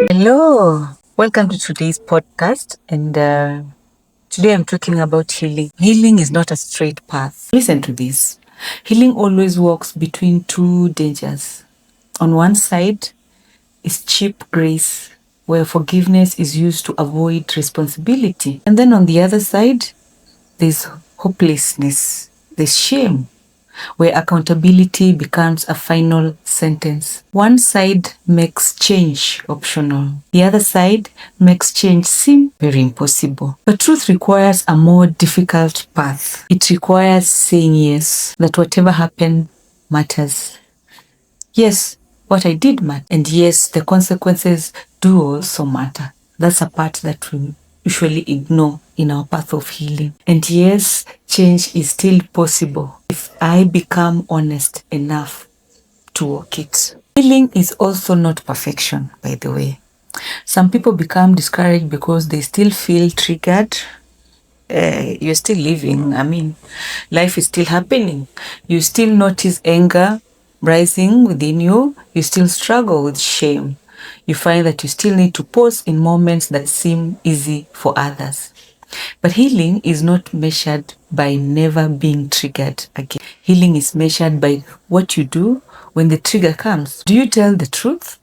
Hello, welcome to today's podcast. And today I'm talking about healing. Healing is not a straight path. Listen to this. Healing always walks between two dangers. On one side is cheap grace, where forgiveness is used to avoid responsibility. And then on the other side, there's hopelessness, there's shame, where accountability becomes a final sentence. One side makes change optional. The other side makes change seem very impossible. But truth requires a more difficult path. It requires saying yes, that whatever happened matters. Yes, what I did matter. And yes, the consequences do also matter. That's a part that we usually ignore in our path of healing. And yes, change is still possible if I become honest enough to walk it. Healing is also not perfection, by the way. Some people become discouraged because they still feel triggered. You're still living. I mean, life is still happening. You still notice anger rising within you. You still struggle with shame. You find that you still need to pause in moments that seem easy for others. But healing is not measured by never being triggered again. Healing is measured by what you do when the trigger comes. Do you tell the truth?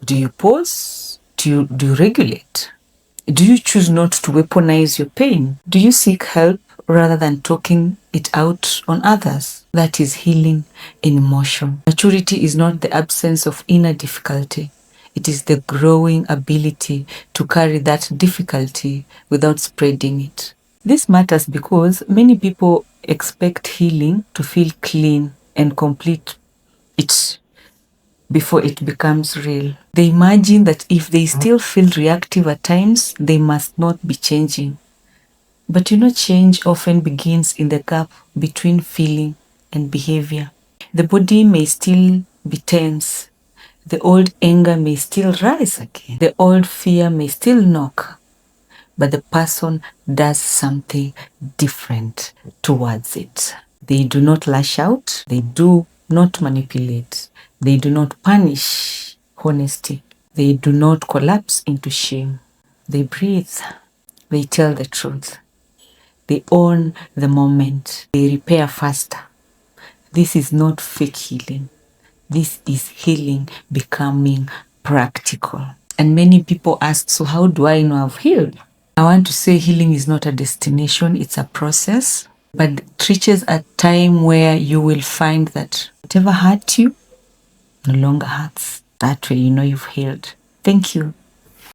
Do you pause? Do you regulate? Do you choose not to weaponize your pain? Do you seek help rather than talking it out on others? That is healing in motion. Maturity is not the absence of inner difficulty. It is the growing ability to carry that difficulty without spreading it. This matters because many people expect healing to feel clean and complete before it becomes real. They imagine that if they still feel reactive at times, they must not be changing. But change often begins in the gap between feeling and behavior. The body may still be tense. The old anger may still rise again. The old fear may still knock. But the person does something different towards it. They do not lash out. They do not manipulate. They do not punish honesty. They do not collapse into shame. They breathe. They tell the truth. They own the moment. They repair faster. This is not fake healing. This is healing becoming practical. And many people ask, so how do I know I've healed? I want to say healing is not a destination, it's a process. But it reaches a time where you will find that whatever hurt you no longer hurts. That way you know you've healed. Thank you.